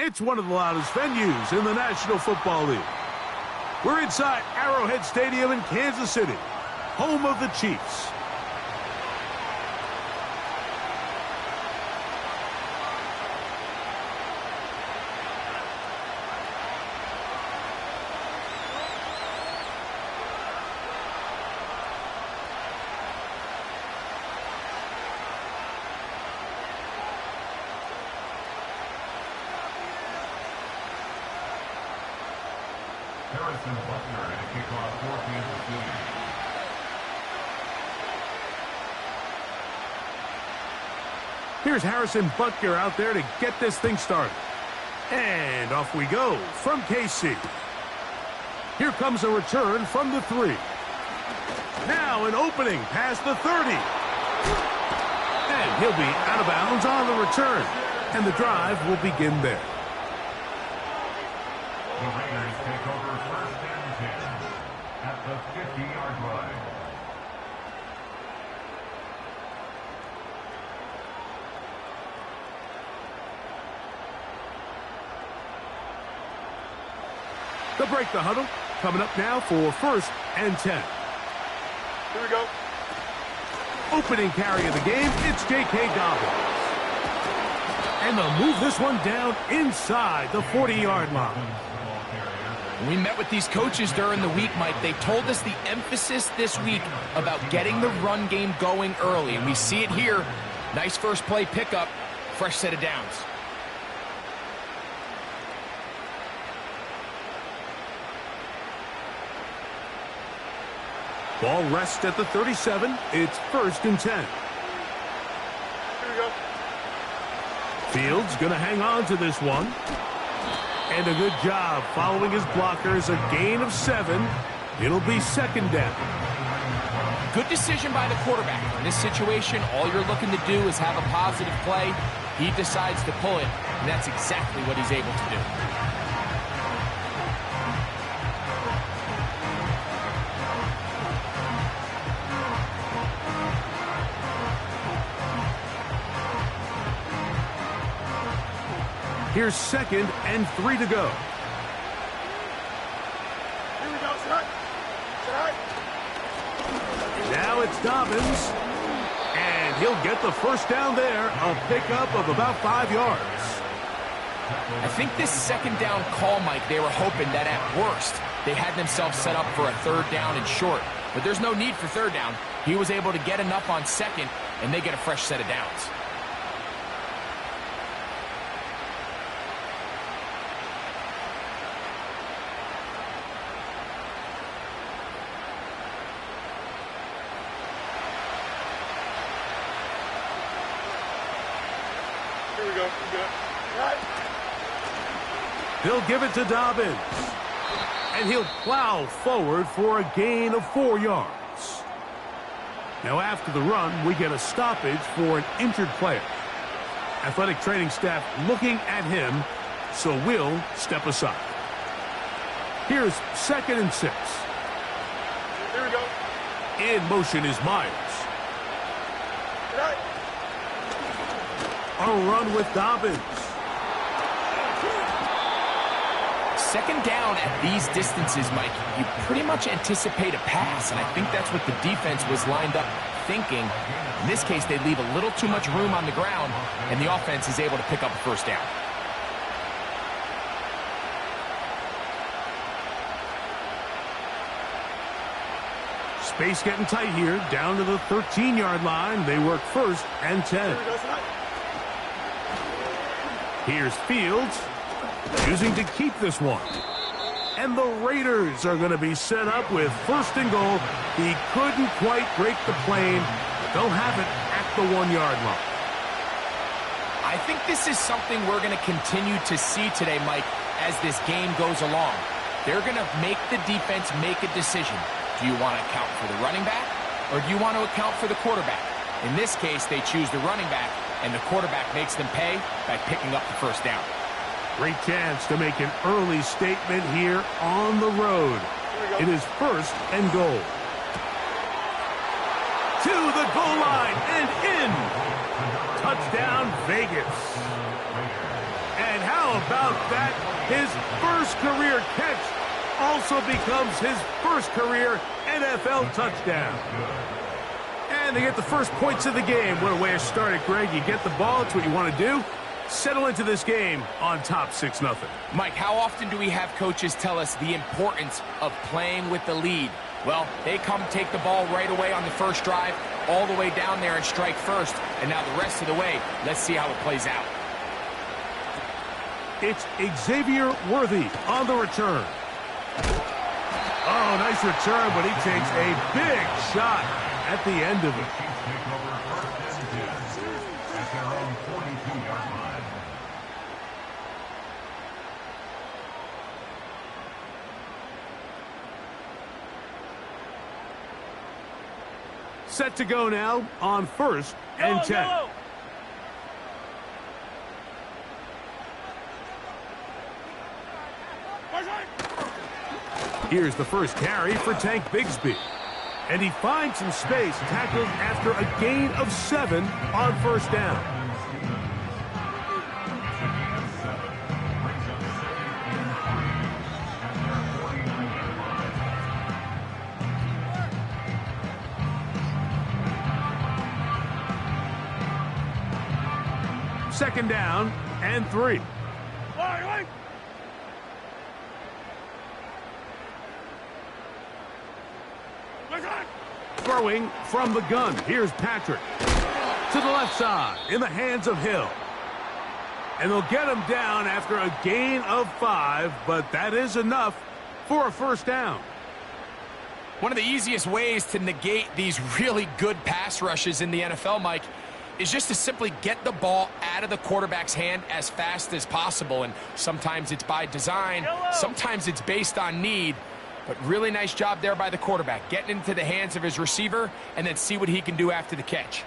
It's one of the loudest venues in the National Football League. We're inside Arrowhead Stadium in Kansas City, home of the Chiefs. Harrison Butler and a kickoff for Kansas City. Here's Harrison Butker out there to get this thing started. And off we go from KC. Here comes a return from the 3. Now an opening past the 30. And he'll be out of bounds on the return. And the drive will begin there. The Raiders take over first and 10 at the 50-yard line. They'll break the huddle. Coming up now for first and 10. Here we go. Opening carry of the game, it's J.K. Dobbins. And they'll move this one down inside the 40-yard line. We met with these coaches during the week, Mike. They told us the emphasis this week about getting the run game going early. And we see it here. Nice first play pickup. Fresh set of downs. Ball rests at the 37. It's first and 10. Here we go. Fields going to hang on to this one. And a good job following his blockers. A gain of 7. It'll be second down. Good decision by the quarterback. In this situation, all you're looking to do is have a positive play. He decides to pull it, and that's exactly what he's able to do. Here's second and 3 to go. Here we go. Set. Set. Now it's Dobbins. And he'll get the first down there. A pickup of about 5 yards. I think this second down call, Mike, they were hoping that at worst they had themselves set up for a third down and short. But there's no need for third down. He was able to get enough on second, and they get a fresh set of downs. Here we go. We good. Right. They'll give it to Dobbins. And he'll plow forward for a gain of 4 yards. Now after the run, we get a stoppage for an injured player. Athletic training staff looking at him, so we'll step aside. Here's second and 6. Here we go. In motion is Myers. Right. On a run with Dobbins. Second down at these distances, Mike, you pretty much anticipate a pass, and I think that's what the defense was lined up thinking. In this case, they leave a little too much room on the ground, and the offense is able to pick up a first down. Space getting tight here, down to the 13-yard line. They work first and 10. Here we go. Set. Here's Fields, choosing to keep this one. And the Raiders are going to be set up with first and goal. He couldn't quite break the plane, but they'll have it at the 1-yard line. I think this is something we're going to continue to see today, Mike, as this game goes along. They're going to make the defense make a decision. Do you want to account for the running back, or do you want to account for the quarterback? In this case, they choose the running back, and the quarterback makes them pay by picking up the first down. Great chance to make an early statement here on the road. It is first and goal. To the goal line and in. Touchdown, Vegas. And how about that? His first career catch also becomes his first career NFL touchdown. And they get the first points of the game. What a way to start it, Greg. You get the ball. It's what you want to do. Settle into this game on top 6-0. Mike, how often do we have coaches tell us the importance of playing with the lead? Well, they come take the ball right away on the first drive, all the way down there and strike first. And now the rest of the way, let's see how it plays out. It's Xavier Worthy on the return. Oh, nice return, but he takes a big shot at the end of it. Chiefs take over first and 10 at their own 42-yard line. Set to go now on 1st and 10. Yellow. Here's the first carry for Tank Bigsby. And he finds some space, tackled after a gain of 7 on 1st down. Second down and 3. Throwing from the gun. Here's Patrick. To the left side, in the hands of Hill. And they'll get him down after a gain of 5, but that is enough for a 1st down. One of the easiest ways to negate these really good pass rushes in the NFL, Mike, is just to simply get the ball out of the quarterback's hand as fast as possible. And sometimes it's by design, sometimes it's based on need. But really nice job there by the quarterback, getting into the hands of his receiver and then see what he can do after the catch.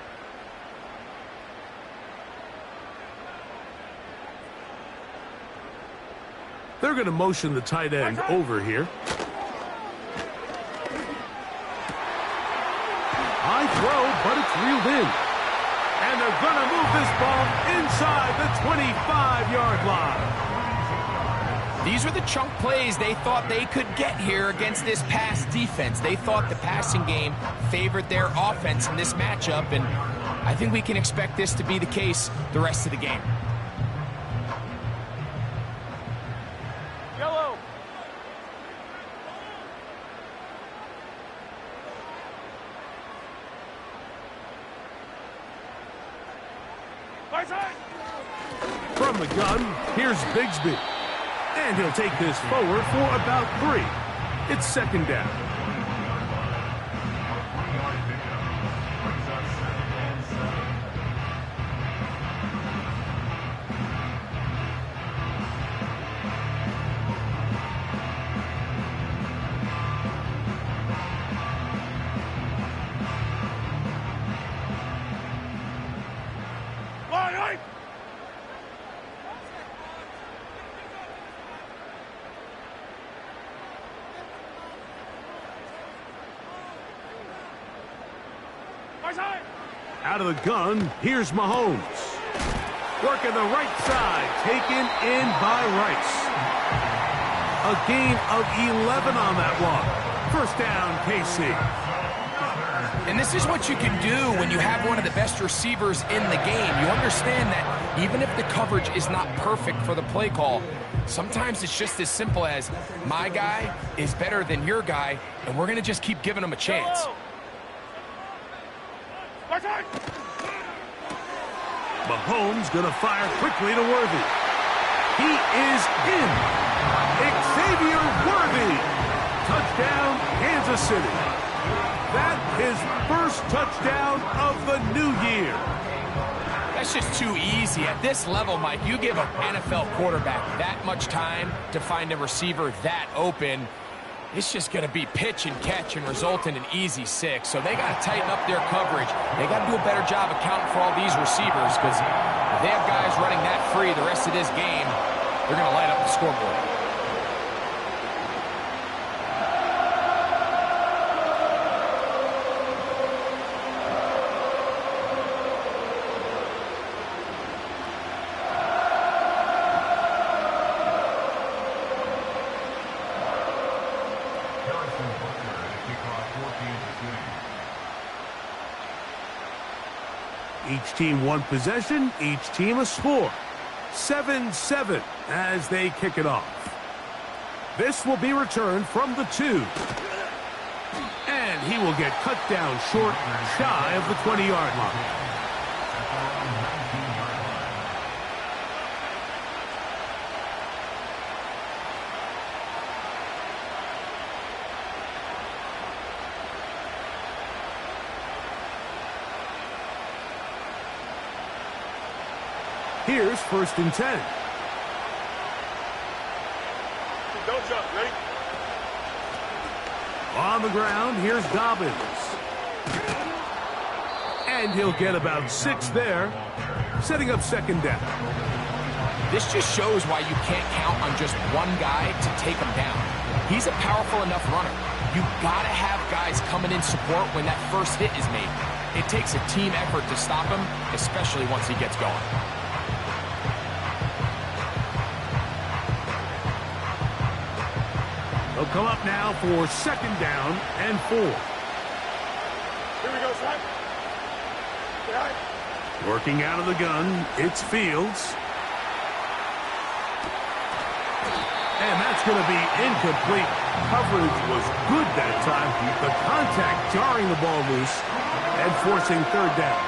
They're going to motion the tight end over here. High throw, but it's reeled in. And they're going to move this ball inside the 25-yard line. These were the chunk plays they thought they could get here against this pass defense. They thought the passing game favored their offense in this matchup, and I think we can expect this to be the case the rest of the game. Yellow. From the gun, here's Bigsby. And he'll take this forward for about 3. It's 2nd down. Out of the gun, here's Mahomes. Working the right side, taken in by Rice. A gain of 11 on that one. 1st down, KC. And this is what you can do when you have one of the best receivers in the game. You understand that even if the coverage is not perfect for the play call, sometimes it's just as simple as my guy is better than your guy, and we're going to just keep giving him a chance. Mahomes going to fire quickly to Worthy. He is in. Xavier Worthy. Touchdown, Kansas City. That is first touchdown of the new year. That's just too easy. At this level, Mike, you give an NFL quarterback that much time to find a receiver that open, it's just going to be pitch and catch and result in an easy 6. So they got to tighten up their coverage. They got to do a better job accounting for all these receivers, because if they have guys running that free the rest of this game, they're going to light up the scoreboard. Each team one possession, each team a score. 7-7 as they kick it off. This will be returned from the 2. And he will get cut down short, shy of the 20-yard line. Here's 1st and 10. Don't jump. Ready? On the ground, here's Dobbins. And he'll get about 6 there, setting up 2nd down. This just shows why you can't count on just one guy to take him down. He's a powerful enough runner. You've got to have guys coming in support when that first hit is made. It takes a team effort to stop him, especially once he gets going. They'll come up now for 2nd down and 4. Here we go, son. Get high. Working out of the gun, it's Fields. And that's going to be incomplete. Coverage was good that time. The contact jarring the ball loose and forcing 3rd down.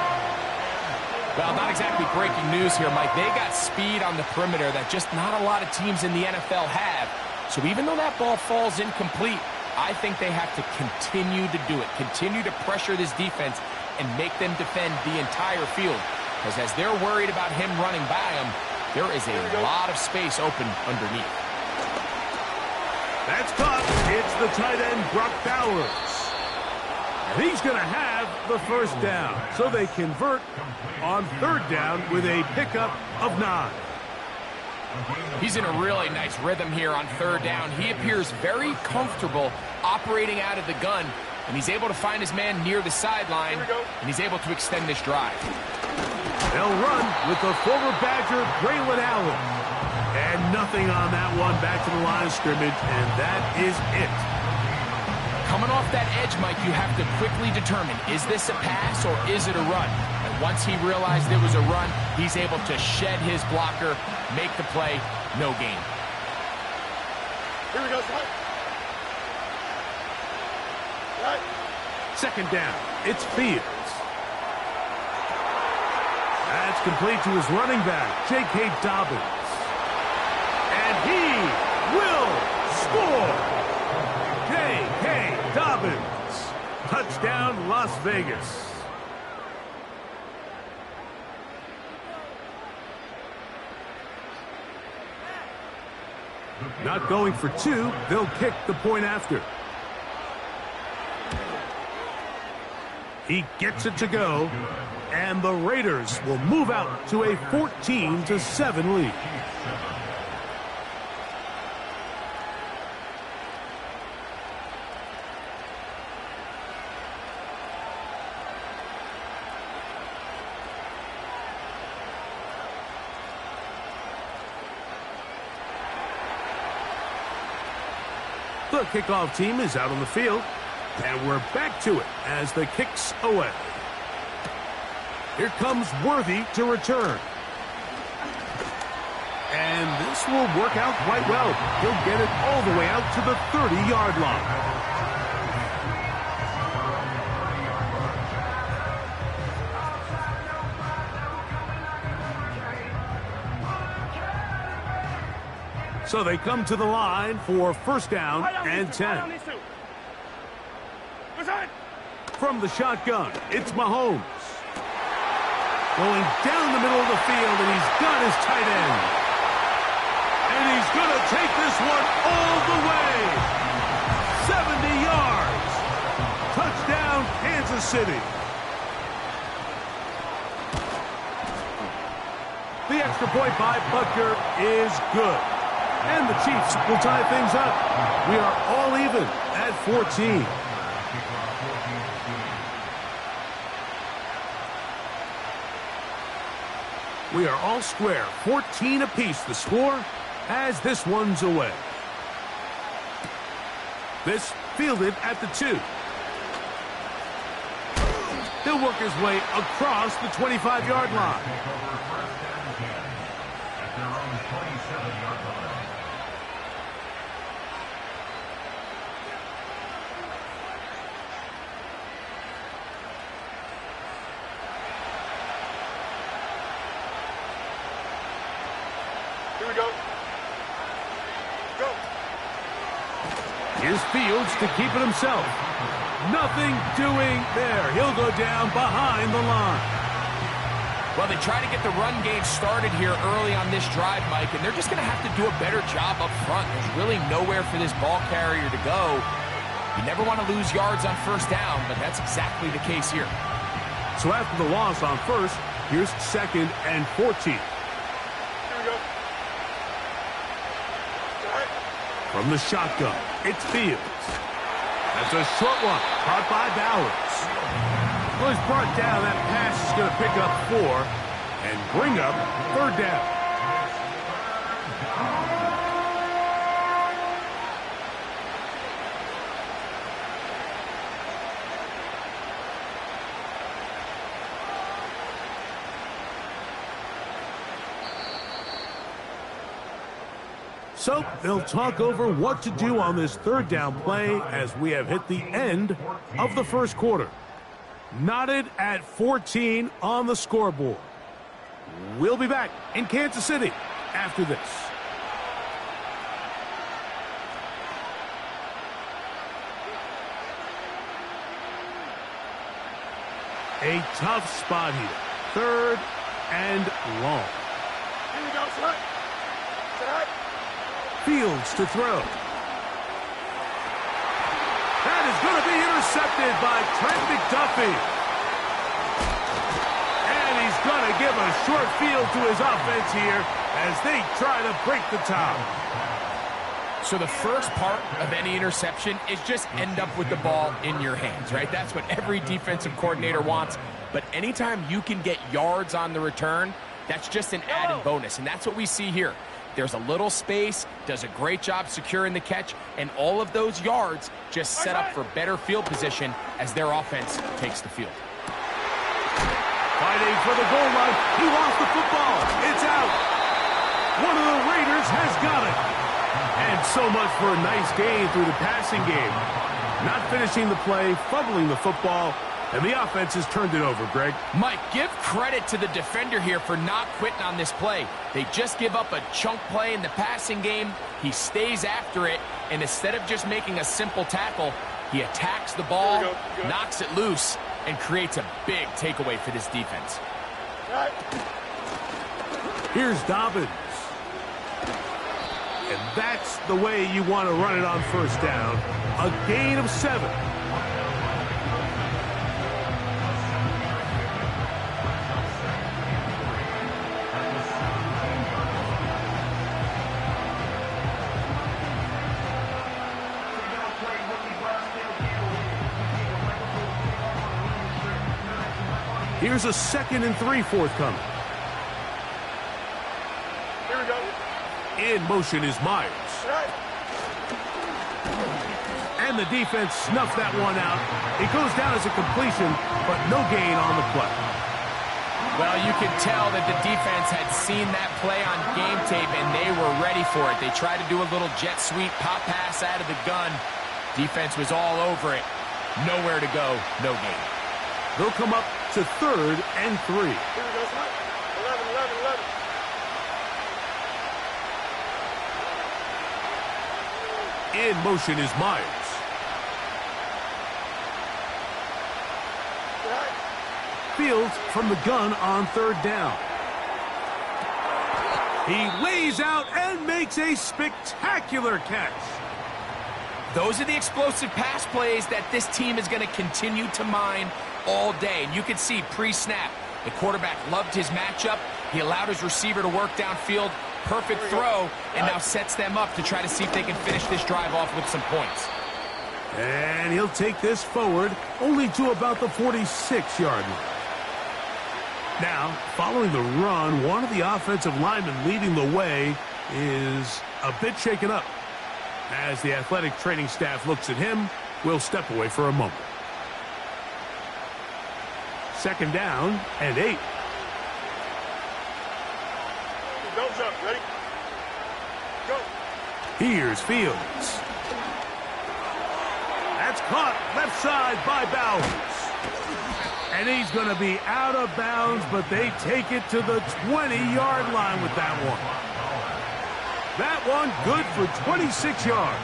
Well, not exactly breaking news here, Mike. They got speed on the perimeter that just not a lot of teams in the NFL have. So even though that ball falls incomplete, I think they have to continue to do it. Continue to pressure this defense and make them defend the entire field. Because as they're worried about him running by them, there is a lot of space open underneath. That's caught. It's the tight end, Brock Bowers. And he's going to have the 1st down. So they convert on 3rd down with a pickup of 9. He's in a really nice rhythm here on 3rd down. He appears very comfortable operating out of the gun, and he's able to find his man near the sideline, and he's able to extend this drive. They'll run with the former Badger, Braylon Allen. And nothing on that one, back to the line of scrimmage, and that is it. Coming off that edge, Mike, you have to quickly determine, is this a pass or is it a run? And once he realized it was a run, he's able to shed his blocker, make the play, no gain. Here we go, son. Right. 2nd down, it's Fields. That's complete to his running back, J.K. Dobbins. And he will score! J.K. Dobbins. Touchdown, Las Vegas. Not going for 2, they'll kick the point after. He gets it to go, and the Raiders will move out to a 14-7 lead. The kickoff team is out on the field, and we're back to it as the kick's away. Here comes Worthy to return. And this will work out quite well. He'll get it all the way out to the 30-yard line. So they come to the line for 1st down and 10. From the shotgun, it's Mahomes. Going down the middle of the field, and he's got his tight end. And he's going to take this one all the way. 70 yards. Touchdown, Kansas City. The extra point by Butker is good. And the Chiefs will tie things up. We are all even at 14. We are all square, 14 apiece the score as this one's away. This fielded at the 2. He'll work his way across the 25-yard line. Take over first and 10 at their own 27-yard line. Here we go. Go. Here's Fields to keep it himself. Nothing doing there. He'll go down behind the line. Well, they try to get the run game started here early on this drive, Mike, and they're just going to have to do a better job up front. There's really nowhere for this ball carrier to go. You never want to lose yards on first down, but that's exactly the case here. So after the loss on first, here's 2nd and 14. Here we go. Right. From the shotgun, it's Fields. That's a short one, caught by Bowers. Well, he's brought down. That pass is going to pick up 4 and bring up 3rd down. So they'll talk over what to do on this 3rd down play as we have hit the end of the first quarter. Knotted at 14 on the scoreboard. We'll be back in Kansas City after this. A tough spot here. 3rd and long. Here we go, son. Set. Fields to throw. That is going to be intercepted by Trent McDuffie. And he's going to give a short field to his offense here as they try to break the tie. So the first part of any interception is just end up with the ball in your hands, right? That's what every defensive coordinator wants. But anytime you can get yards on the return, that's just an added bonus. And that's what we see here. There's a little space, does a great job securing the catch, and all of those yards just set up for better field position as their offense takes the field. Fighting for the goal line. He lost the football. It's out. One of the Raiders has got it. And so much for a nice gain through the passing game. Not finishing the play, fumbling the football, and the offense has turned it over, Greg. Mike, give credit to the defender here for not quitting on this play. They just give up a chunk play in the passing game. He stays after it, and instead of just making a simple tackle, he attacks the ball, knocks it loose, and creates a big takeaway for this defense. Right. Here's Dobbins. And that's the way you want to run it on first down. A gain of 7. Here's a 2nd and 3 forthcoming. Here we go. In motion is Myers. Right. And the defense snuffed that one out. It goes down as a completion, but no gain on the play. Well, you could tell that the defense had seen that play on game tape, and they were ready for it. They tried to do a little jet sweep pop pass out of the gun. Defense was all over it. Nowhere to go, no gain. They'll come up to 3rd and 3. Here we go, son. 11. In motion is Myers. Right. Fields from the gun on 3rd down. He lays out and makes a spectacular catch. Those are the explosive pass plays that this team is going to continue to mine all day. And you can see pre-snap, the quarterback loved his matchup. He allowed his receiver to work downfield. Perfect throw, and now sets them up to try to see if they can finish this drive off with some points. And he'll take this forward only to about the 46-yard line. Now, following the run, one of the offensive linemen leading the way is a bit shaken up. As the athletic training staff looks at him, we'll step away for a moment. second down and 8. Belts up. Ready? Go. Here's Fields. That's caught left side by Bowers. And he's going to be out of bounds, but they take it to the 20-yard line with that one. That one good for 26 yards.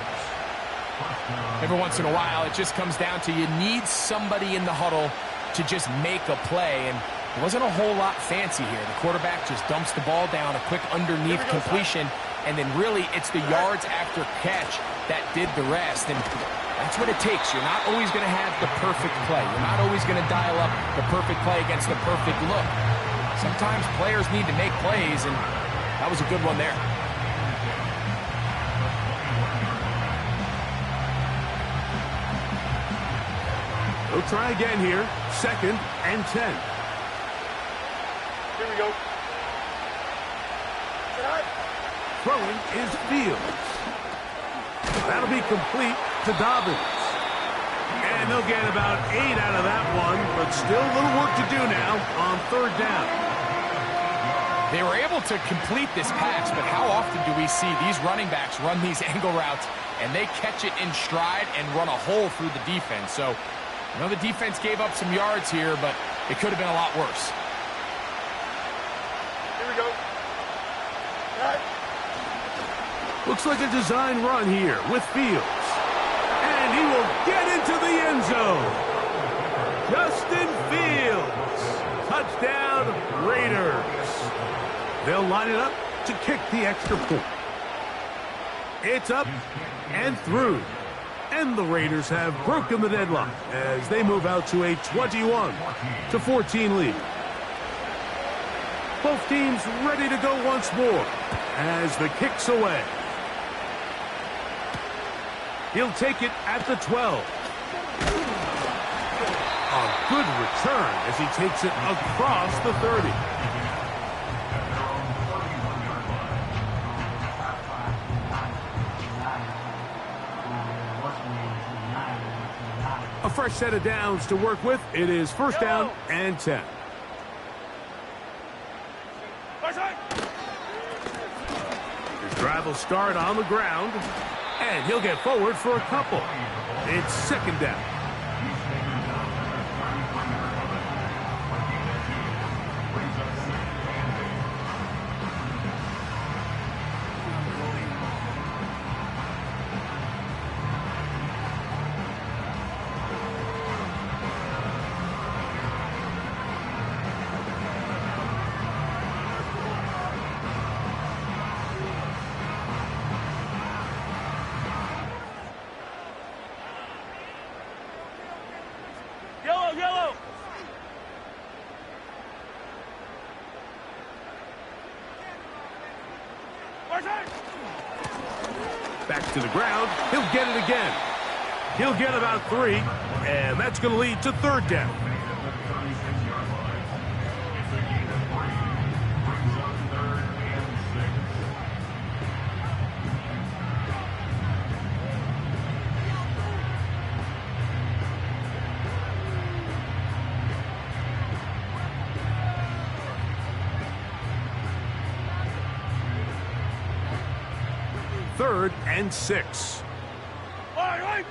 Every once in a while, it just comes down to you need somebody in the huddle to just make a play, and it wasn't a whole lot fancy here. The quarterback just dumps the ball down, a quick underneath completion, and then really it's the yards after catch that did the rest, and that's what it takes. You're not always going to have the perfect play. You're not always going to dial up the perfect play against the perfect look. Sometimes players need to make plays, and that was a good one there. They'll try again here. Second and 10. Here we go. Set. Throwing is Fields. That'll be complete to Dobbins. And they'll get about 8 out of that one, but still a little work to do now on third down. They were able to complete this pass, but how often do we see these running backs run these angle routes and they catch it in stride and run a hole through the defense? So, I know the defense gave up some yards here, but it could have been a lot worse. Here we go. Set. Looks like a design run here with Fields. And he will get into the end zone. Justin Fields. Touchdown, Raiders. They'll line it up to kick the extra point. It's up and through. And the Raiders have broken the deadlock as they move out to a 21-14 lead. Both teams ready to go once more as the kick's away. He'll take it at the 12. A good return as he takes it across the 30. A fresh set of downs to work with. It is first down and 10. His drive will start on the ground, and he'll get forward for a couple. It's second down. Yellow. Back to the ground. He'll get it again. He'll get about 3, and that's going to lead to third down. Third and 6. Right.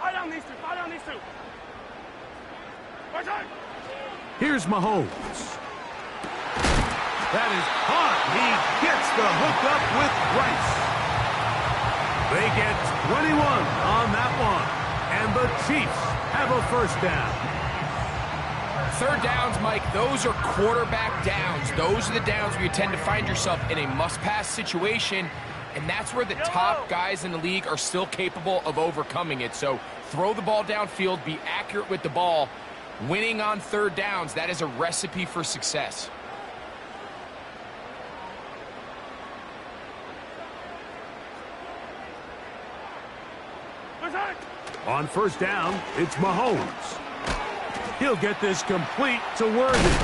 Fire down these two. Right. Here's Mahomes. That is hot. He gets the hook up with Rice. They get 21 on that one. And the Chiefs have a first down. Third downs, Mike, those are quarterback downs. Those are the downs where you tend to find yourself in a must-pass situation, and that's where the top guys in the league are still capable of overcoming it. So throw the ball downfield, be accurate with the ball. Winning on third downs, that is a recipe for success. On first down, it's Mahomes. He'll get this complete to Worthy.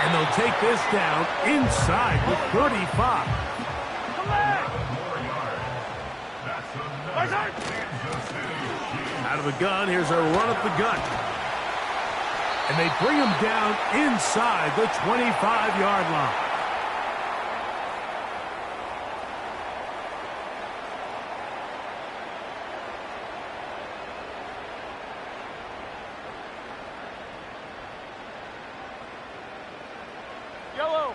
And they'll take this down inside the 35. Right side. Out of the gun, here's a run up the gut. And they bring him down inside the 25-yard line. Yellow.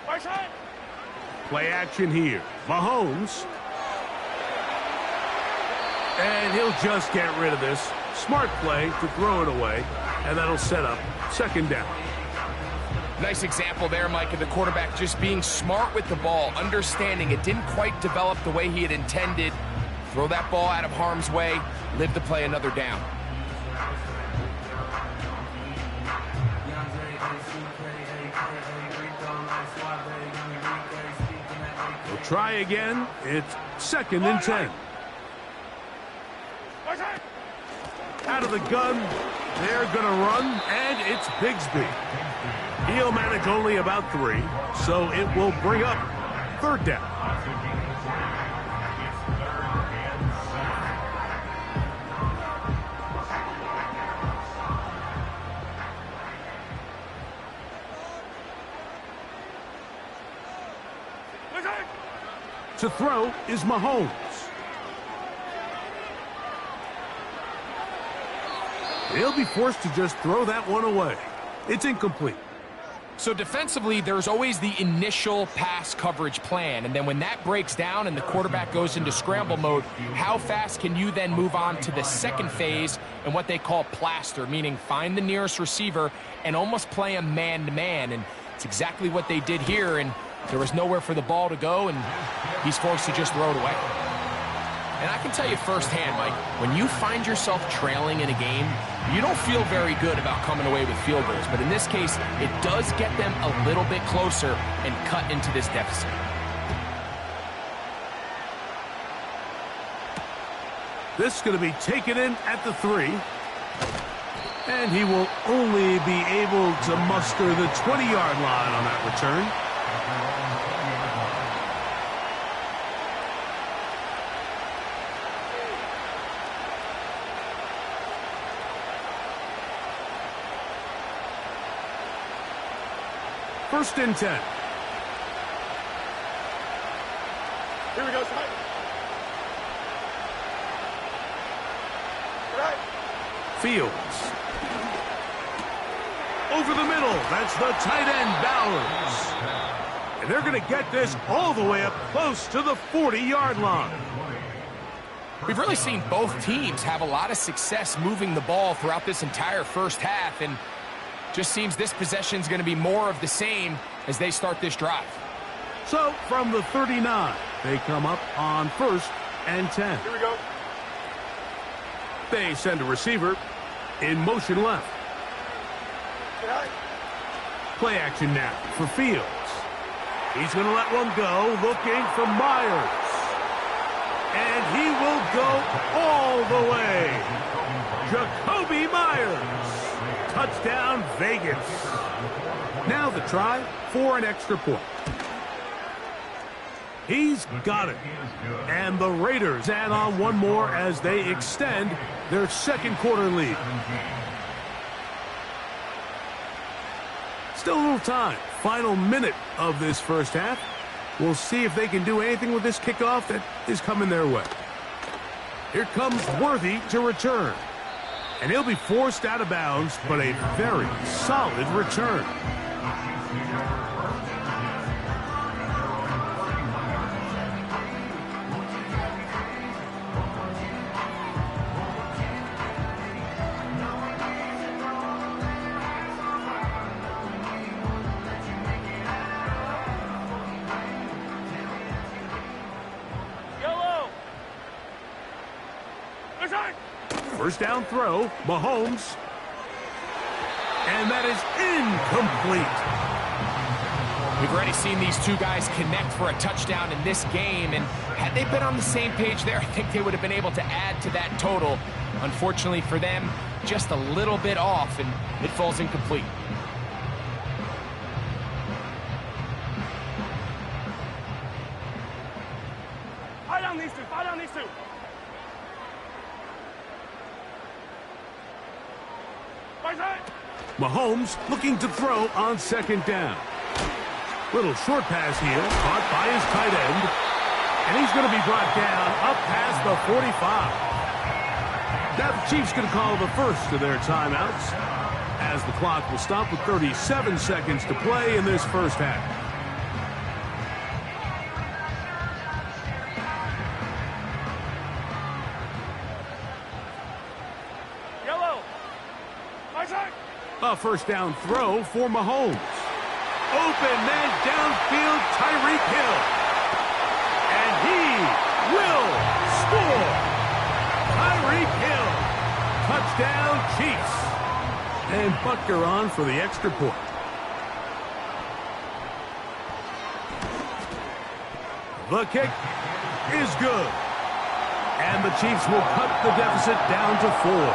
Right side. Play action here. Mahomes. And he'll just get rid of this. Smart play to throw it away, and that'll set up second down. Nice example there, Mike, of the quarterback just being smart with the ball, understanding it didn't quite develop the way he had intended. Throw that ball out of harm's way, live to play another down. We'll try again. It's second and 10. Right side. Out of the gun, they're going to run, and it's Bigsby. He'll manage only about 3, so it will bring up third down. Right side. To throw is Mahomes. He'll be forced to just throw that one away. It's incomplete. So defensively, there's always the initial pass coverage plan, and then when that breaks down and the quarterback goes into scramble mode, how fast can you then move on to the second phase and what they call plaster, meaning find the nearest receiver and almost play him man-to-man, and it's exactly what they did here, and there was nowhere for the ball to go, and he's forced to just throw it away. And I can tell you firsthand, Mike, when you find yourself trailing in a game, you don't feel very good about coming away with field goals. But in this case, it does get them a little bit closer and cut into this deficit. This is going to be taken in at the 3. And he will only be able to muster the 20-yard line on that return. First and 10. Here we go, side. Right. Fields. Over the middle. That's the tight end, Bowers. And they're going to get this all the way up close to the 40-yard line. We've really seen both teams have a lot of success moving the ball throughout this entire first half, and just seems this possession is going to be more of the same as they start this drive. So from the 39, they come up on first and 10. Here we go. They send a receiver in motion left. Right. Play action now for Fields. He's going to let one go, looking for Myers. And he will go all the way. Jacoby Myers. Touchdown, Vegas. Now the try for an extra point. He's got it. And the Raiders add on one more as they extend their second quarter lead. Still a little time. Final minute of this first half. We'll see if they can do anything with this kickoff that is coming their way. Here comes Worthy to return. And he'll be forced out of bounds, but a very solid return. First down throw, Mahomes. And that is incomplete. We've already seen these two guys connect for a touchdown in this game, and had they been on the same page there, I think they would have been able to add to that total. Unfortunately for them, just a little bit off, and it falls incomplete. Tie down these two. Tie down these two. Right side. Mahomes looking to throw on second down. Little short pass here, caught by his tight end. And he's going to be brought down up past the 45. Now the Chiefs can call the first of their timeouts, as the clock will stop with 37 seconds to play in this first half. Yellow. Right side. A first down throw for Mahomes. Open man downfield, Tyreek Hill. And he will score. Tyreek Hill. Touchdown Chiefs. And Butker on for the extra point. The kick is good. And the Chiefs will cut the deficit down to 4.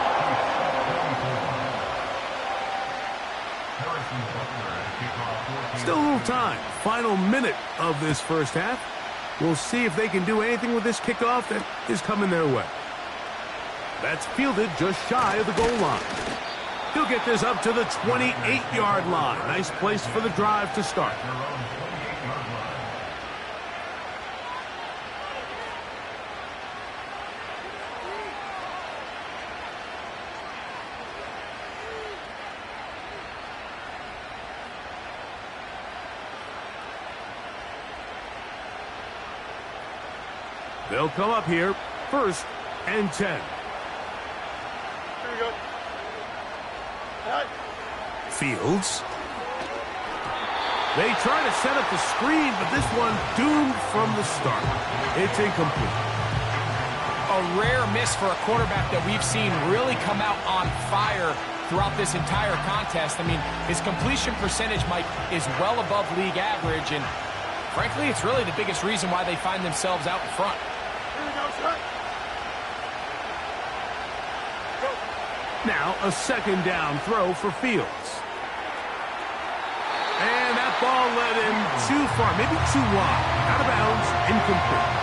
Still a little time. Final minute of this first half. We'll see if they can do anything with this kickoff that is coming their way. That's fielded just shy of the goal line. He'll get this up to the 28-yard line. Nice place for the drive to start. They'll come up here, 1st and 10. Here we go. Right. Fields. They try to set up the screen, but this one doomed from the start. It's incomplete. A rare miss for a quarterback that we've seen really come out on fire throughout this entire contest. I mean, his completion percentage, Mike, is well above league average, and frankly, it's really the biggest reason why they find themselves out in front. Here we go, son. Go. Now a second down throw for Fields. And that ball led him too far, maybe too wide. Out of bounds, incomplete.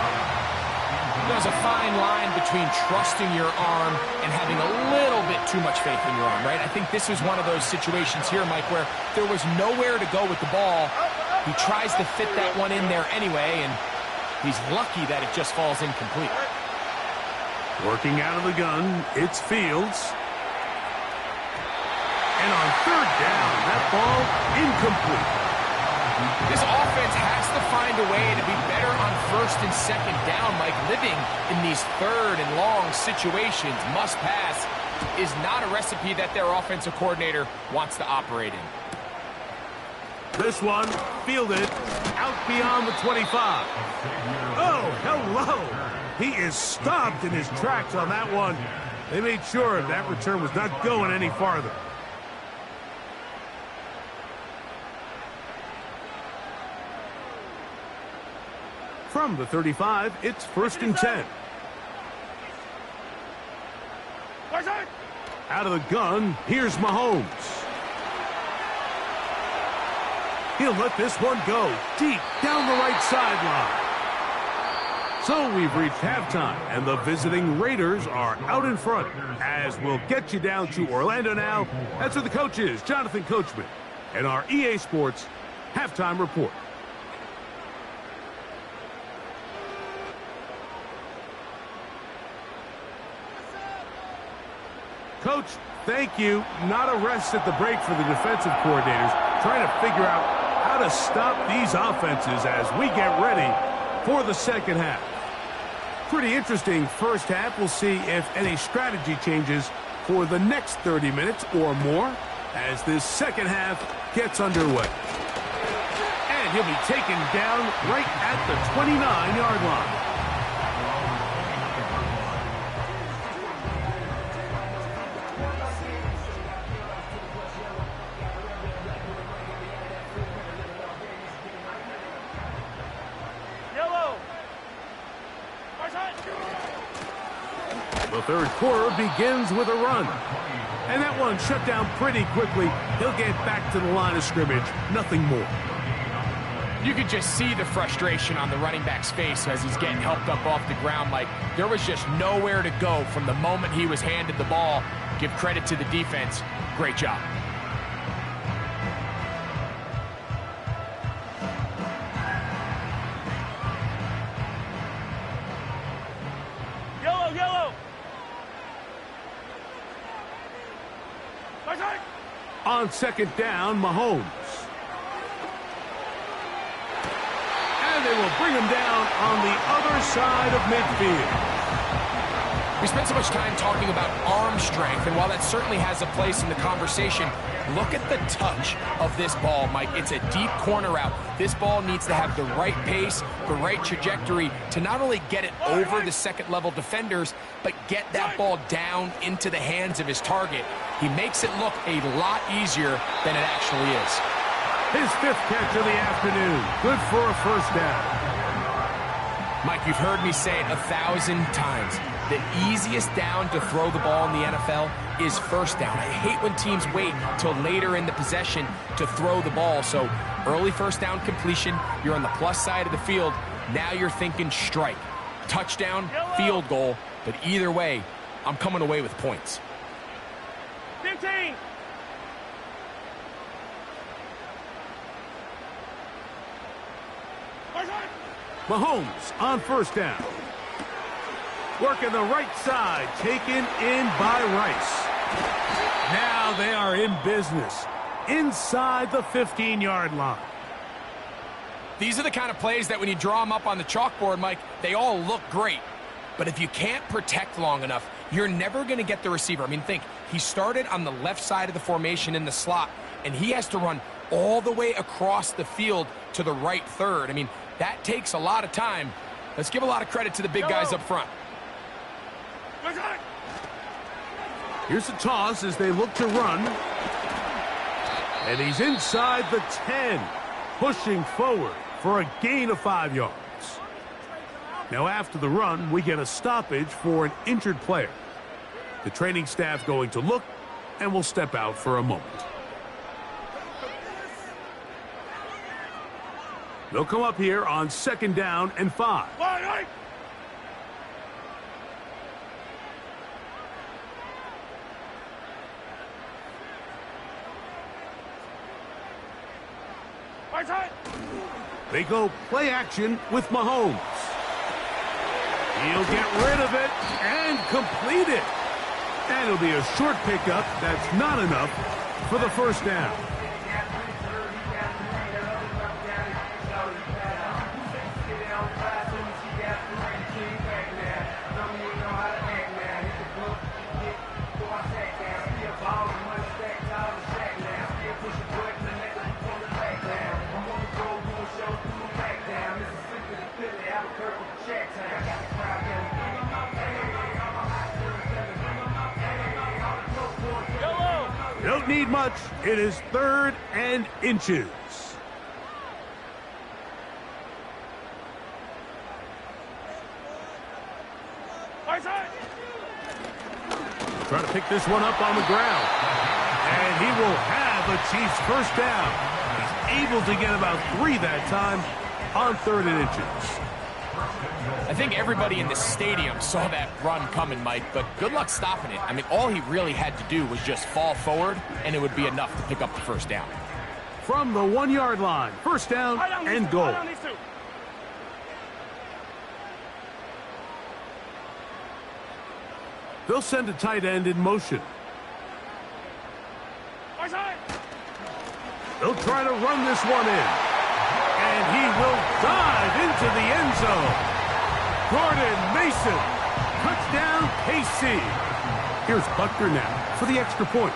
There's a fine line between trusting your arm and having a little bit too much faith in your arm, right? I think this is one of those situations here, Mike, where there was nowhere to go with the ball. He tries to fit that one in there anyway, and he's lucky that it just falls incomplete. Working out of the gun, it's Fields. And on third down, that ball incomplete. This offense has to find a way to be better on 1st and 2nd down, Mike. Living in these 3rd and long situations, must pass, is not a recipe that their offensive coordinator wants to operate in. This one fielded out beyond the 25. Oh, hello. He is stopped in his tracks on that one. They made sure that return was not going any farther. From the 35, it's 1st and 10. Right side. Out of the gun, here's Mahomes. He'll let this one go deep down the right sideline. So we've reached halftime, and the visiting Raiders are out in front, as we'll get you down to Orlando now. That's where the coach is, Jonathan Coachman, and our EA Sports halftime report. Coach, thank you. Not a rest at the break for the defensive coordinators, trying to figure out how to stop these offenses as we get ready for the second half. Pretty interesting first half. We'll see if any strategy changes for the next 30 minutes or more as this second half gets underway. And he'll be taken down right at the 29-yard line. The third quarter begins with a run. And that one shut down pretty quickly. He'll get back to the line of scrimmage. Nothing more. You could just see the frustration on the running back's face as he's getting helped up off the ground, Mike. There was just nowhere to go from the moment he was handed the ball. Give credit to the defense. Great job. Yellow, yellow. On second down, Mahomes. And they will bring him down on the other side of midfield. We spent so much time talking about arm strength, and while that certainly has a place in the conversation, look at the touch of this ball, Mike. It's a deep corner route. This ball needs to have the right pace, the right trajectory to not only get it over the second-level defenders, but get that ball down into the hands of his target. He makes it look a lot easier than it actually is. His fifth catch of the afternoon. Good for a first down. Mike, you've heard me say it 1,000 times. The easiest down to throw the ball in the NFL is first down. I hate when teams wait till later in the possession to throw the ball. So early first down completion, you're on the plus side of the field. Now you're thinking strike, touchdown, field goal. But either way, I'm coming away with points. 15. Mahomes on first down. Working the right side, taken in by Rice. Now they are in business inside the 15-yard line. These are the kind of plays that when you draw them up on the chalkboard, Mike, they all look great. But if you can't protect long enough, you're never going to get the receiver. I mean, think, he started on the left side of the formation in the slot, and he has to run all the way across the field to the right third. I mean, that takes a lot of time. Let's give a lot of credit to the big guys up front. Here's a toss as they look to run. And he's inside the 10, pushing forward for a gain of 5 yards. Now after the run, we get a stoppage for an injured player. The training staff going to look and will step out for a moment. They'll come up here on second down and 5. They go play action with Mahomes. He'll get rid of it and complete it. And it'll be a short pickup that's not enough for the first down. Don't need much. It is 3rd and inches. Trying to pick this one up on the ground. And he will have a Chiefs first down. He's able to get about 3 that time on 3rd and inches. I think everybody in the stadium saw that run coming, Mike, but good luck stopping it. I mean, all he really had to do was just fall forward, and it would be enough to pick up the first down. From the 1-yard line, first down and goal. They'll send a tight end in motion. They'll try to run this one in. And he will dive into the end zone. Jordan Mason, touchdown KC. Here's Butker now for the extra point.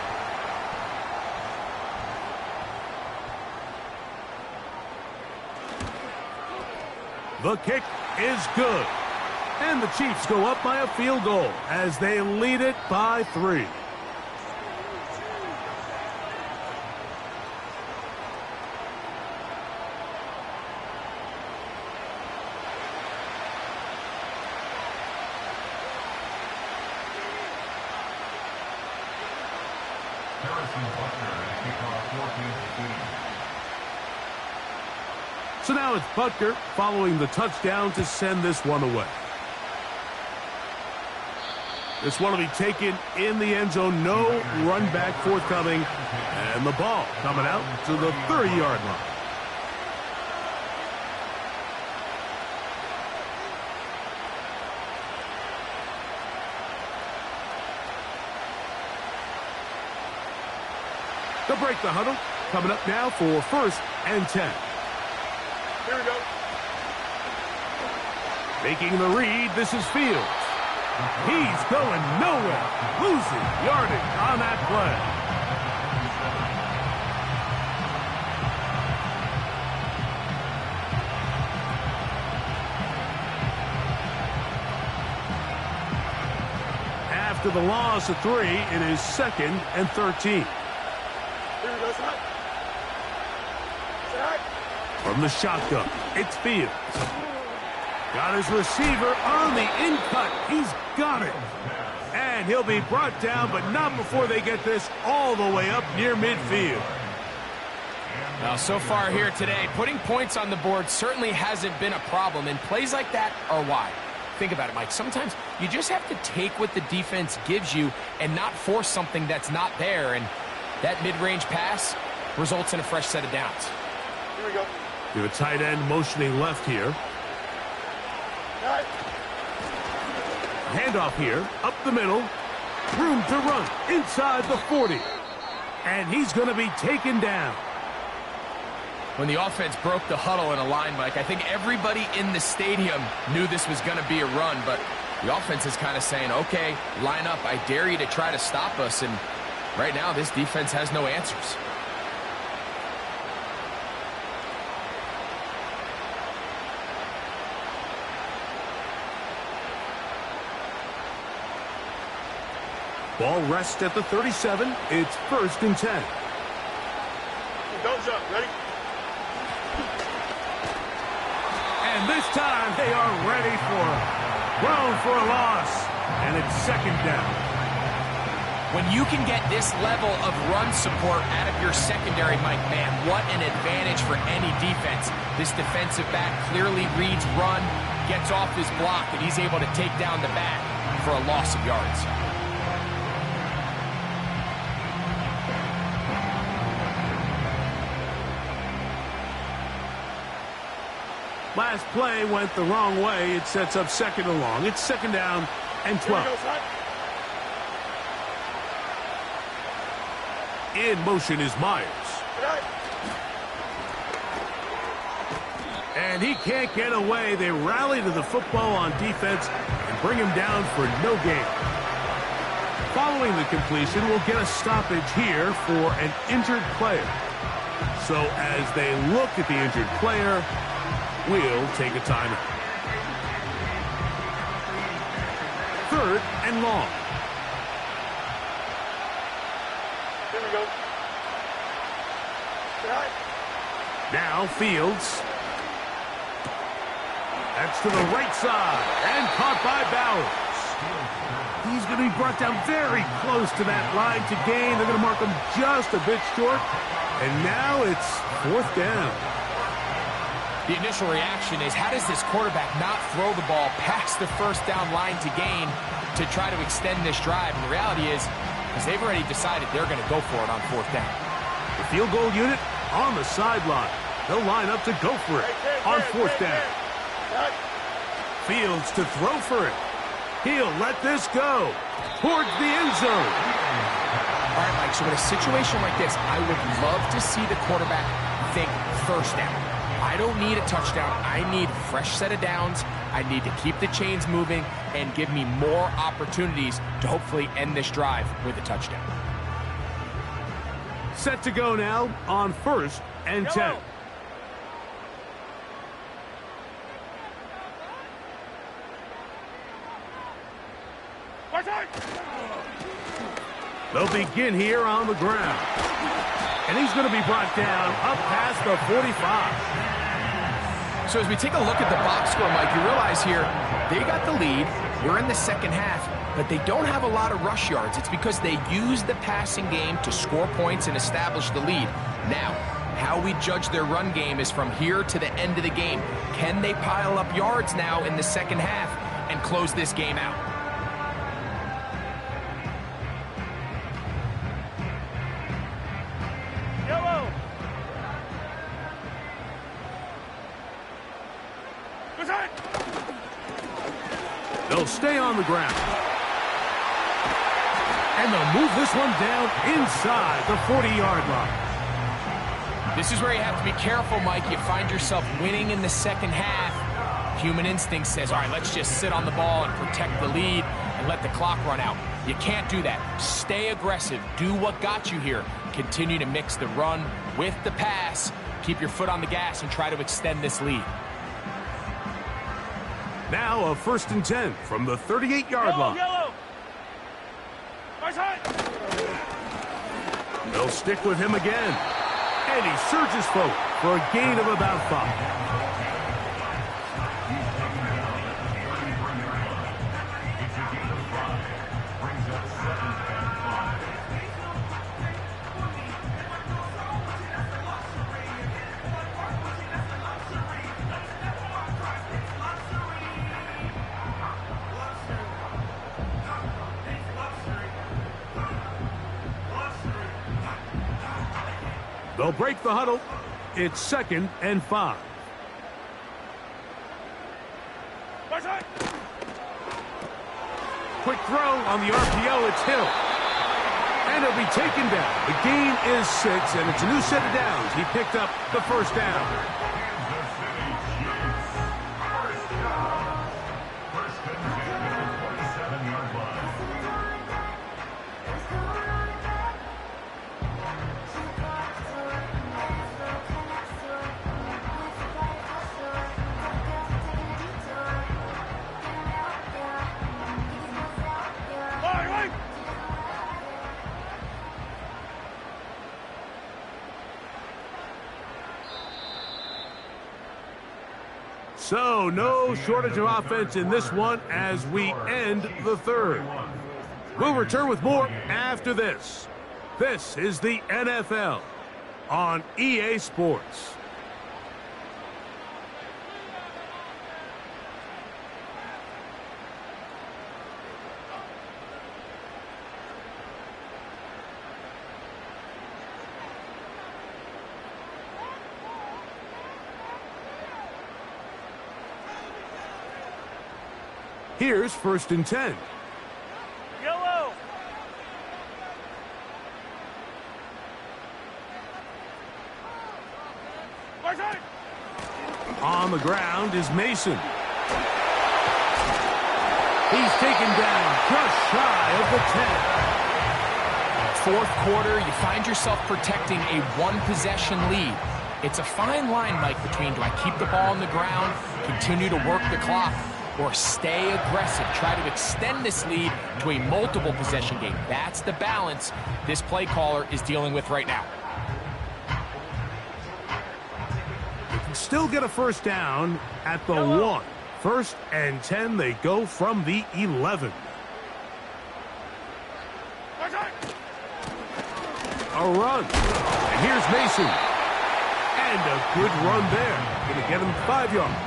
The kick is good. And the Chiefs go up by a field goal as they lead it by 3. So now it's Butker following the touchdown to send this one away. This one will be taken in the end zone. No run back forthcoming. And the ball coming out to the 30-yard line. They'll break the huddle. Coming up now for 1st and 10. Here we go. Making the read, this is Fields. He's going nowhere. Losing yardage on that play. After the loss of 3, it is 2nd and 13. Here we go, Zach. Zach. From the shotgun, it's Fields. Got his receiver on the in-cut. He's got it. And he'll be brought down, but not before they get this all the way up near midfield. Now, so far here today, putting points on the board certainly hasn't been a problem, and plays like that are why. Think about it, Mike. Sometimes you just have to take what the defense gives you and not force something that's not there, and that mid-range pass results in a fresh set of downs. Here we go. You have a tight end motioning left here. Right. Handoff here, up the middle. Room to run inside the 40. And he's going to be taken down. When the offense broke the huddle in a line, Mike, I think everybody in the stadium knew this was going to be a run, but the offense is kind of saying, okay, line up. I dare you to try to stop us, and right now this defense has no answers. Ball rests at the 37. It's 1st and 10. Don't jump. Ready? And this time they are ready for it. Thrown for a loss. And it's 2nd down. When you can get this level of run support out of your secondary, Mike, man, what an advantage for any defense. This defensive back clearly reads run, gets off his block, and he's able to take down the back for a loss of yards. Last play went the wrong way. It sets up 2nd and long. It's 2nd down and 12. Here we go, Zach. In motion is Myers. Right. And he can't get away. They rally to the football on defense and bring him down for no gain. Following the completion, we'll get a stoppage here for an injured player. So as they look at the injured player, we'll take a timeout. 3rd and long. Here we go. Right. Now Fields. That's to the right side and caught by Bowers. He's going to be brought down very close to that line to gain. They're going to mark him just a bit short. And now it's 4th down. The initial reaction is, how does this quarterback not throw the ball past the 1st down line to gain to try to extend this drive? And the reality is, because they've already decided they're going to go for it on 4th down. The field goal unit on the sideline. They'll line up to go for it on 4th down. Right. Fields to throw for it. He'll let this go towards the end zone. All right, Mike, so in a situation like this, I would love to see the quarterback think 1st down. I don't need a touchdown. I need a fresh set of downs. I need to keep the chains moving and give me more opportunities to hopefully end this drive with a touchdown. Set to go now on 1st and 10. They'll begin here on the ground. And he's going to be brought down up past the 45. So as we take a look at the box score, Mike, you realize here, they got the lead. We're in the 2nd half, but they don't have a lot of rush yards. It's because they use the passing game to score points and establish the lead. Now, How we judge their run game is from here to the end of the game. Can they pile up yards now in the second half and close this game out? Yellow. They'll stay on the ground. And they'll move this one down inside the 40-yard line. This is where you have to be careful, Mike. You find yourself winning in the second half. Human instinct says, all right, let's just sit on the ball and protect the lead and let the clock run out. You can't do that. Stay aggressive. Do what got you here. Continue to mix the run with the pass. Keep your foot on the gas and try to extend this lead. Now a 1st and 10 from the 38-yard line. Yellow. Right side. They'll stick with him again. And he surges forward for a gain of about 5. They'll break the huddle. It's 2nd and 5. Right side. Quick throw on the RPO. It's Hill. And he'll be taken down. The gain is 6, and it's a new set of downs. He picked up the first down. So, no shortage of offense in this one as we end the third. We'll return with more after this. This is the NFL on EA Sports. Here's 1st and 10. Yellow. Right side. On the ground is Mason. He's taken down just shy of the 10. Fourth quarter, you find yourself protecting a one-possession lead. It's a fine line, Mike, between do I keep the ball on the ground, continue to work the clock, or stay aggressive, try to extend this lead to a multiple possession game. That's the balance this play caller is dealing with right now. They can still get a first down at the 1. 1st and 10, they go from the 11. A run. And here's Mason. And a good run there. Going to get him 5 yards.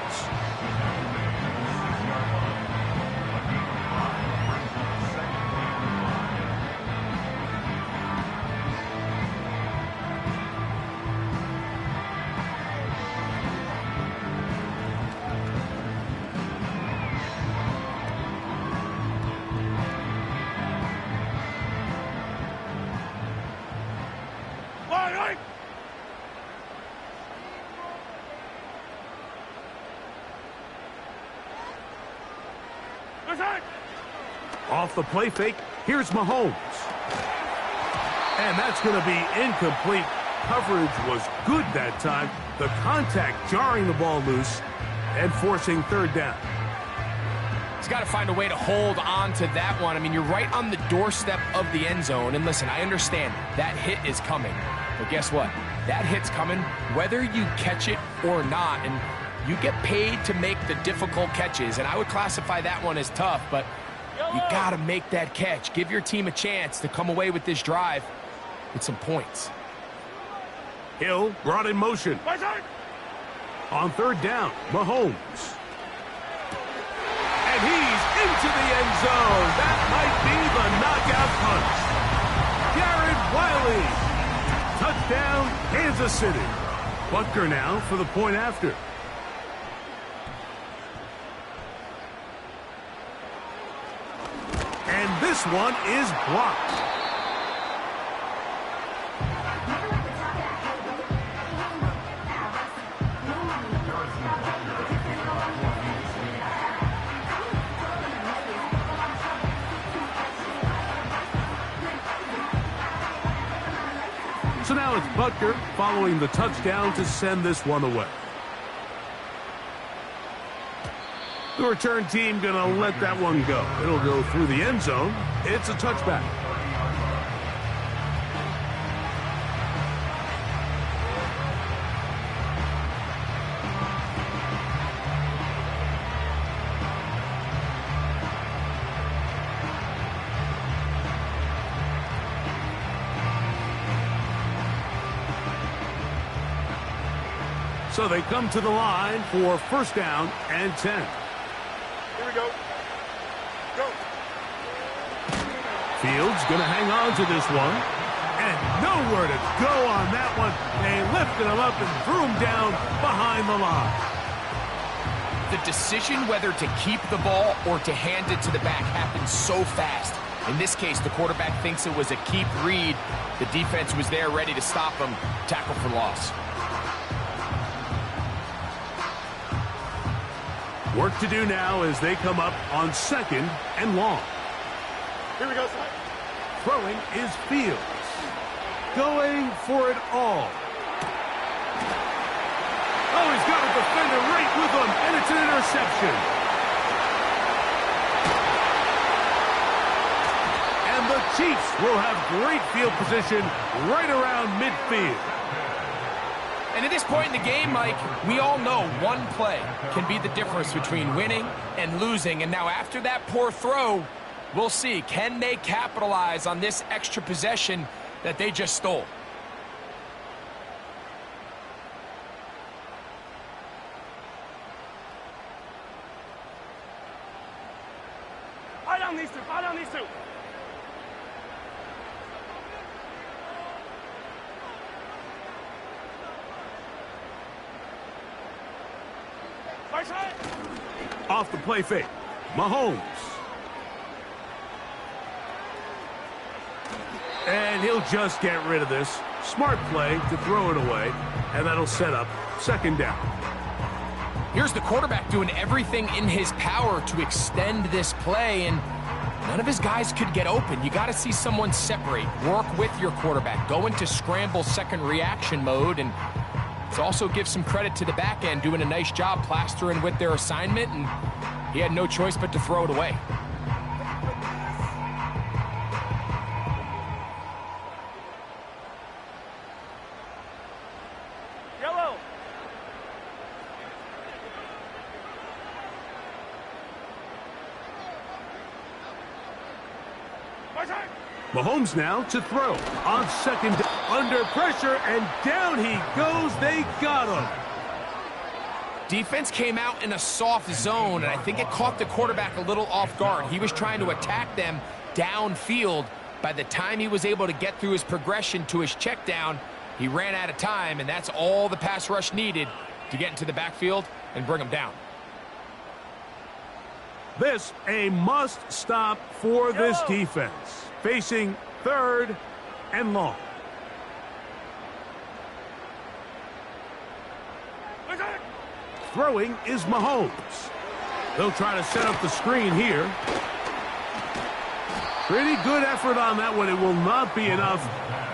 Off the play fake, here's Mahomes. And that's going to be incomplete. Coverage was good that time. The contact jarring the ball loose and forcing 3rd down. He's got to find a way to hold on to that one. I mean, you're right on the doorstep of the end zone. And listen, I understand that hit is coming. But guess what? That hit's coming whether you catch it or not. And you get paid to make the difficult catches. And I would classify that one as tough, but you got to make that catch. Give your team a chance to come away with this drive with some points. Hill brought in motion. Right side. On third down, Mahomes. And he's into the end zone. That might be the knockout punch. Garrett Wiley. Touchdown, Kansas City. Butker now for the point after. And this one is blocked. So now it's Butker following the touchdown to send this one away. The return team going to let that one go. It'll go through the end zone. It's a touchback. So they come to the line for first down and 10. Here we go. Go. Fields going to hang on to this one. And nowhere to go on that one. They lifted him up and threw him down behind the line. The decision whether to keep the ball or to hand it to the back happens so fast. In this case, the quarterback thinks it was a keep read. The defense was there ready to stop him. Tackle for loss. Work to do now as they come up on second and long. Here we go, side. Throwing is Fields. Going for it all. Oh, he's got a defender right with him, and it's an interception. And the Chiefs will have great field position right around midfield. And at this point in the game, Mike, we all know one play can be the difference between winning and losing. And now after that poor throw, we'll see, can they capitalize on this extra possession that they just stole? Eye down these two. Eye down these two. Right side. Off the play fake, Mahomes. And he'll just get rid of this. Smart play to throw it away, and that'll set up second down. Here's the quarterback doing everything in his power to extend this play, and none of his guys could get open. You got to see someone separate, work with your quarterback, go into scramble second reaction mode, and it also gives some credit to the back end doing a nice job plastering with their assignment, and he had no choice but to throw it away. Yellow. Right side. Mahomes now to throw on second, under pressure, and down he goes. They got him. Defense came out in a soft zone, and I think it caught the quarterback a little off guard. He was trying to attack them downfield. By the time he was able to get through his progression to his check down, he ran out of time, and that's all the pass rush needed to get into the backfield and bring him down. This a must stop for this defense. Facing third and long. Right side. Throwing is Mahomes. They'll try to set up the screen here. Pretty good effort on that one. It will not be enough.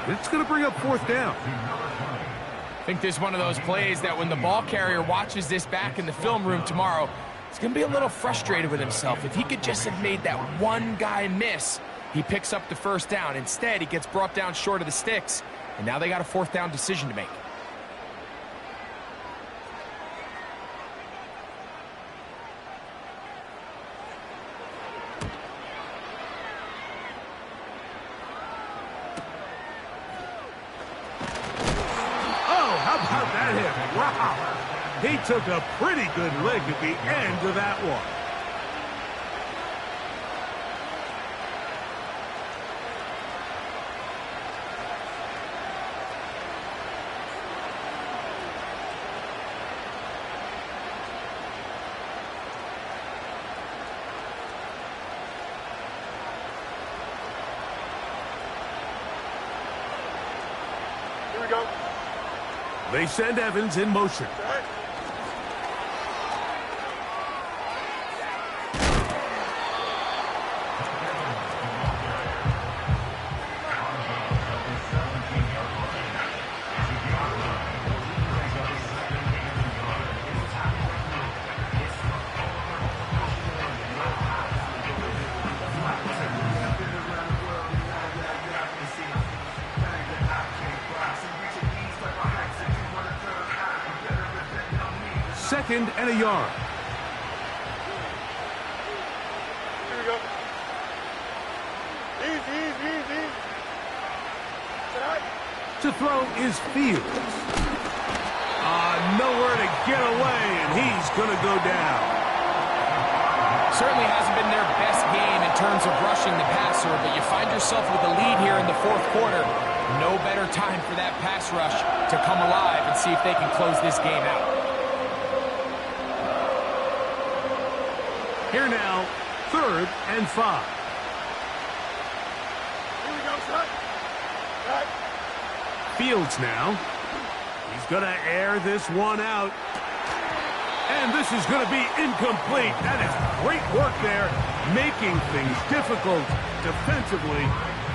It's going to bring up fourth down. I think this is one of those plays that when the ball carrier watches this back in the film room tomorrow, he's going to be a little frustrated with himself. If he could just have made that one guy miss, he picks up the first down. Instead, he gets brought down short of the sticks, and now they got a fourth down decision to make. Wow. He took a pretty good lick at the end of that one. Here we go. They send Evans in motion. Second and a yard. Here we go. Easy, easy, easy. To throw is Fields. Nowhere to get away, and he's going to go down. Certainly hasn't been their best game in terms of rushing the passer, but you find yourself with a lead here in the fourth quarter. No better time for that pass rush to come alive and see if they can close this game out. Here now, 3rd and 5. Here we go, son. Right. Fields now. He's going to air this one out. And this is going to be incomplete. That is great work there, making things difficult defensively.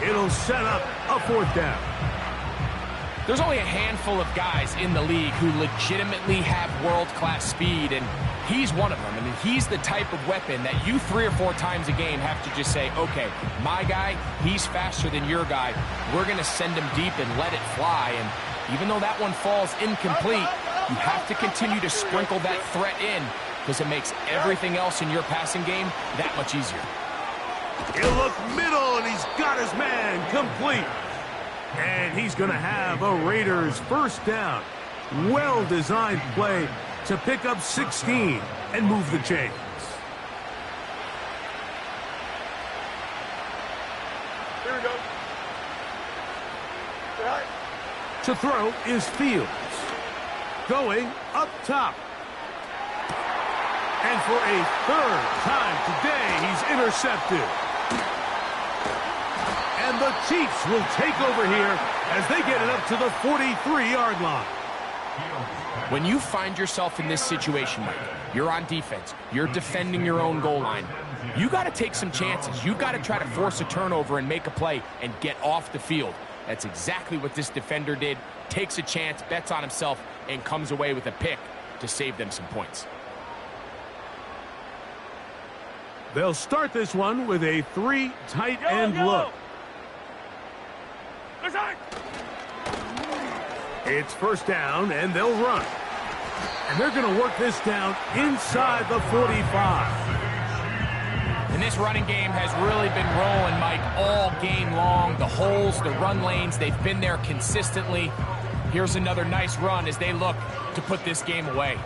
It'll set up a 4th down. There's only a handful of guys in the league who legitimately have world-class speed, and he's one of them. I mean, he's the type of weapon that you 3 or 4 times a game have to just say, okay, my guy, he's faster than your guy. We're going to send him deep and let it fly. And even though that one falls incomplete, you have to continue to sprinkle that threat in because it makes everything else in your passing game that much easier. He'll look middle, and he's got his man complete. And he's going to have a Raiders 1st down. Well-designed play to pick up 16 and move the chains. Here we go. Right. To throw is Fields. Going up top. And for a 3rd time today, he's intercepted. And the Chiefs will take over here as they get it up to the 43-yard line. When you find yourself in this situation, Mike, you're on defense, you're defending your own goal line, you got to take some chances. You got to try to force a turnover and make a play and get off the field. That's exactly what this defender did. Takes a chance, bets on himself, and comes away with a pick to save them some points. They'll start this one with a 3 tight end look. It's 1st down, and they'll run. And they're going to work this down inside the 45. And this running game has really been rolling, Mike, all game long. The holes, the run lanes, they've been there consistently. Here's another nice run as they look to put this game away.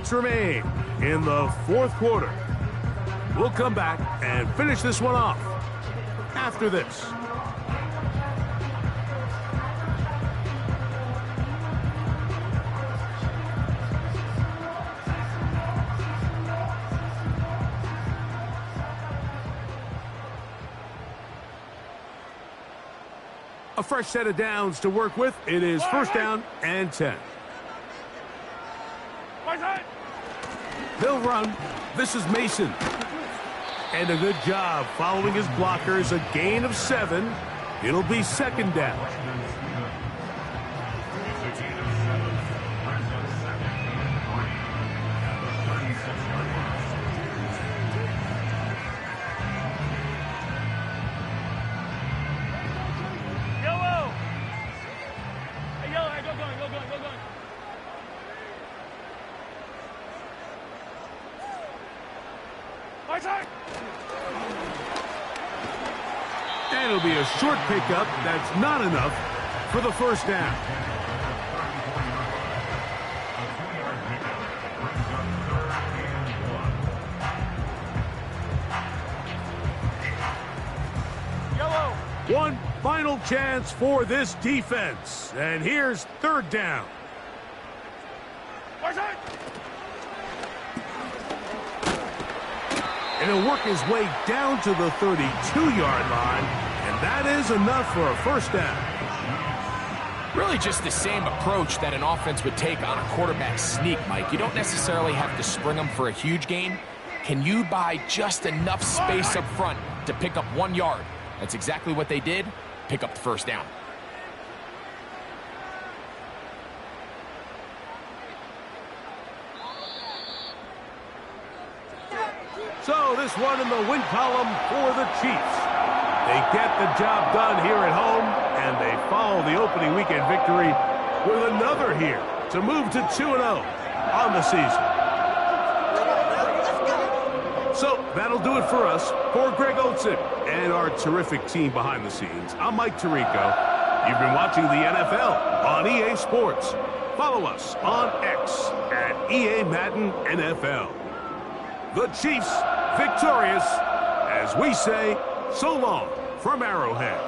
Remain in the 4th quarter. We'll come back and finish this one off after this. A fresh set of downs to work with. It is 1st down and 10. They'll run. This is Mason. And a good job following his blockers. A gain of 7. It'll be 2nd down. And it'll be a short pickup. That's not enough for the first down. One final chance for this defense. And here's third down. And he'll work his way down to the 32-yard line. And that is enough for a first down. Really just the same approach that an offense would take on a quarterback sneak, Mike. You don't necessarily have to spring them for a huge gain. Can you buy just enough space up front to pick up 1 yard? That's exactly what they did. Pick up the first down. So this one in the win column for the Chiefs. They get the job done here at home, and they follow the opening weekend victory with another here to move to 2-0 on the season. So that'll do it for us. For Greg Olsen and our terrific team behind the scenes, I'm Mike Tirico. You've been watching the NFL on EA Sports. Follow us on X at EA Madden NFL. The Chiefs victorious, as we say, so long from Arrowhead.